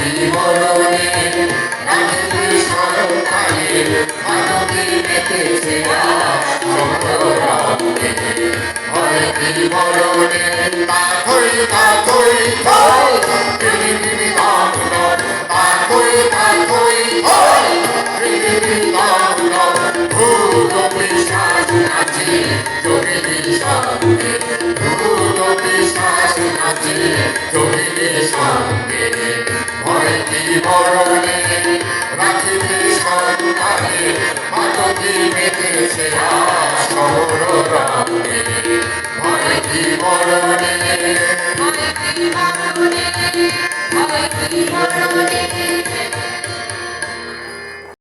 বিবরণে রাখিবি সন্তানে মানবী মেতেছে সংগ্রামে হয় বিবরণে তাথই তাথই পৃথিবী নাম তাথই তাথই পৃথিবী নাম ভূত বিশ্বাস নাচে জমির সামনে ভূত বিশ্বাস নাচে জমির সামনে হয় বিবরণে রাখিবি সন্তানে মানবী মেতেছে সংগ্রামে হয় বিবরণে হয় বিবরণে